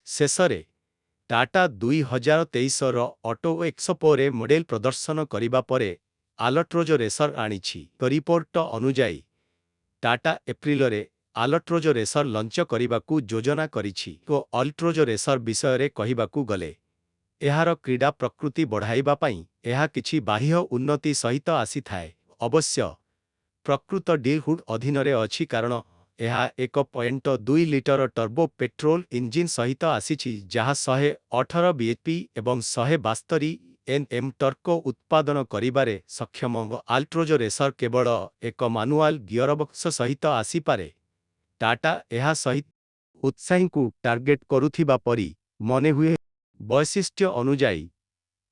ଶେଷରେ Tata 2023ର auto ଏକ୍ସପୋରେ model ପ୍ରଦର୍ଶନ କରିବା ପରେ ଆଲଟ୍ରୋଜ ରେସର ଆଣିଛି। ରିପୋର୍ଟ ଅନୁଯାୟୀ ଟାଟା ଏପ୍ରିଲରେ ଆଲଟ୍ରୋଜ ରେସର ଲଞ୍ଚ କରିବାକୁ ଯୋଜନା କରିଛି ଓ ଅଲ୍ଟ୍ରୋଜ ରେସର ବିଷୟରେ କହିବାକୁ ଗଲେ ଏହାର କ୍ରୀଡା ପ୍ରକୃତି ବଢ଼ାଇବା ପାଇଁ ଏହା କିଛି ବାହ୍ୟ ଉନ୍ନତି ସହିତ ଆସିଥାଏ। ଅବଶ୍ୟ ପ୍ରକୃତ ଡିଲ୍ ହୁଡ୍ ଅଧୀନରେ ଅଛି କାରଣ ଏହା 1.2 ଲିଟର ଟର୍ବୋ ପେଟ୍ରୋଲ ଇଞ୍ଜିନ୍ ସହିତ ଆସିଛି ଯାହା 118 ବିଏଚପି ଏବଂ 172 ଏନ୍ଏମ୍ ଟର୍କ ଉତ୍ପାଦନ କରିବାରେ ସକ୍ଷମ। ଆଲ୍ଟ୍ରୋଜ ରେସର କେବଳ ଏକ ମାନୁଆଲ ଗିୟରବକ୍ସ ସହିତ ଆସିପାରେ। ଟାଟା ଏହା ସହିତ ଉତ୍ସାହୀଙ୍କୁ ଟାର୍ଗେଟ କରୁଥିବା ପରି ମନେହୁଏ। ବୈଶିଷ୍ଟ୍ୟ ଅନୁଯାୟୀ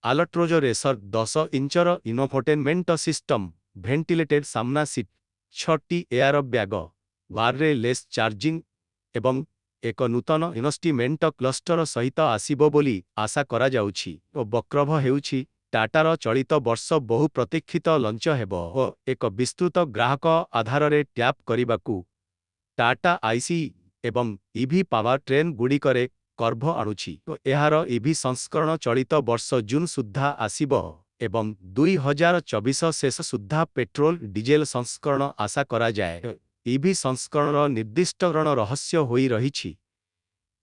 ଆଲଟ୍ରୋଜ ରେସର 10 ଇଞ୍ଚର ଇନଫୋଟେନମେଣ୍ଟ ସିଷ୍ଟମ, ଭେଣ୍ଟିଲେଟେଡ୍ ସାମ୍ନା seat, 6ଟି air bag, wireless charging ଏବଂ ଏକ ନୂତନ ଇନଷ୍ଟ୍ରୁମେଣ୍ଟ କ୍ଲଷ୍ଟର ସହିତ ଆସିବ ବୋଲି ଆଶା କରାଯାଉଛି। ବକ୍ରଭ ହେଉଛି ଟାଟାର ଚଳିତ ବର୍ଷ ବହୁ ପ୍ରତୀକ୍ଷିତ ଲଞ୍ଚ ହେବ ଓ ଏକ ବିସ୍ତୃତ ଗ୍ରାହକ ଆଧାରରେ ଟ୍ୟାପ୍ କରିବାକୁ ଟାଟା ଆଇସି ଏବଂ ଇଭି ପାୱାର ଟ୍ରେନ୍ ଗୁଡ଼ିକରେ କର୍ଭ ଆଣୁଛି। ଏହାର ଇଭି ସଂସ୍କରଣ ଚଳିତ ବର୍ଷ ଜୁନ୍ ସୁଦ୍ଧା ଆସିବ ଏବଂ 2024 ଶେଷ ସୁଦ୍ଧା ପେଟ୍ରୋଲ ଡିଜେଲ ସଂସ୍କରଣ ଆଶା କରାଯାଏ। ଇଭି ସଂସ୍କରଣର ନିର୍ଦ୍ଦିଷ୍ଟକରଣ ରହସ୍ୟ ହୋଇ ରହିଛି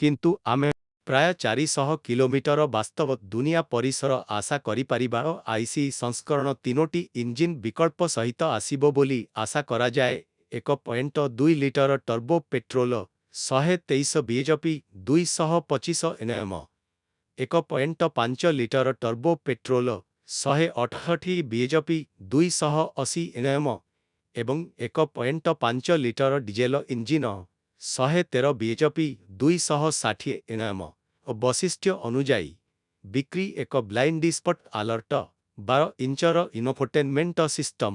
କିନ୍ତୁ ଆମେ ପ୍ରାୟ 400 କିଲୋମିଟର ବାସ୍ତବ ଦୁନିଆ ପରିସର ଆଶା କରିପାରିବା। ଆଇସି ସଂସ୍କରଣ 3ଟି ଇଞ୍ଜିନ୍ ବିକଳ୍ପ ସହିତ ଆସିବ ବୋଲି ଆଶା କରାଯାଏ। 1.2 litre turbo petrol 123 BHP 225 NM, 1.5 litre turbo petrol 168 BHP 280 NM ଏବଂ 1.5 litre diesel engine 113 BHP 260 NM. ବୈଶିଷ୍ଟ୍ୟ ଅନୁଯାୟୀ ବିକ୍ରି ଏକ ବ୍ଲାଇଣ୍ଡ ସ୍ପଟ୍ ଆଲର୍ଟ, 12 ଇଞ୍ଚର infotainment system,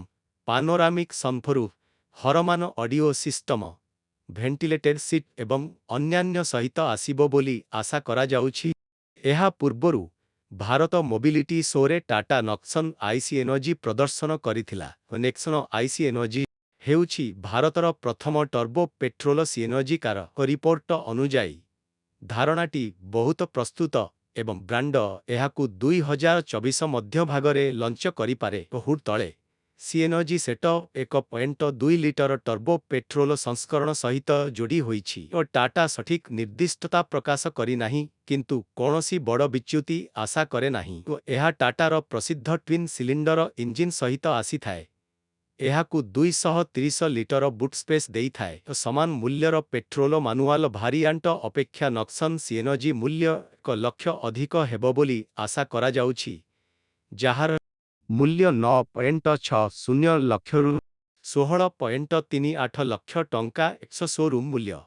panoramic sunroof, Harman audio system, ventilated seat ଏବଂ ଅନ୍ୟାନ୍ୟ ସହିତ ଆସିବ ବୋଲି ଆଶା କରାଯାଉଛି। ଏହା ପୂର୍ବରୁ ଭାରତ ମୋବିଲିଟି ଶୋରେ ଟାଟା ନେକ୍ସନ ଆଇସି ଏନର୍ଜି ପ୍ରଦର୍ଶନ କରିଥିଲା। ନେକ୍ସନ ଆଇସି ଏନର୍ଜି ହେଉଛି ଭାରତର ପ୍ରଥମ turbo petrol CNG car. Report ଅନୁଯାୟୀ ଧାରଣାଟି ବହୁତ ପ୍ରସ୍ତୁତ ଏବଂ ବ୍ରାଣ୍ଡ ଏହାକୁ 2024 ମଧ୍ୟଭାଗରେ ଲଞ୍ଚ କରିପାରେ। ହୁଡ୍ ତଳେ CNG setup 1.2 litre turbo petrol ସଂସ୍କରଣ ସହିତ ଯୋଡ଼ି ହୋଇଛି ଓ ଟାଟା ସଠିକ୍ ନିର୍ଦ୍ଦିଷ୍ଟତା ପ୍ରକାଶ କରିନାହିଁ କିନ୍ତୁ କୌଣସି ବଡ଼ ବିଚ୍ୟୁତି ଆଶା କରେ ନାହିଁ। ଏହା ଟାଟାର ପ୍ରସିଦ୍ଧ ଟ୍ୱିନ୍ ସିଲିଣ୍ଡର ଇଞ୍ଜିନ୍ ସହିତ ଆସିଥାଏ। ଏହାକୁ 230 ଲିଟର ବୁଟ୍ ସ୍ପେସ୍ ଦେଇଥାଏ। ସମାନ ମୂଲ୍ୟର ପେଟ୍ରୋଲ ମାନୁଆଲ ଭାରିଆଣ୍ଟ ଅପେକ୍ଷା ନେକ୍ସନ ସିଏନଜି ମୂଲ୍ୟ 1 ଲକ୍ଷ ଅଧିକ ହେବ ବୋଲି ଆଶା କରାଯାଉଛି ଯାହାର ମୂଲ୍ୟ 9.60 ଲକ୍ଷରୁ 16.38 ଲକ୍ଷ ଟଙ୍କା ଏକ୍ସ ଶୋରୁମ୍ ମୂଲ୍ୟ।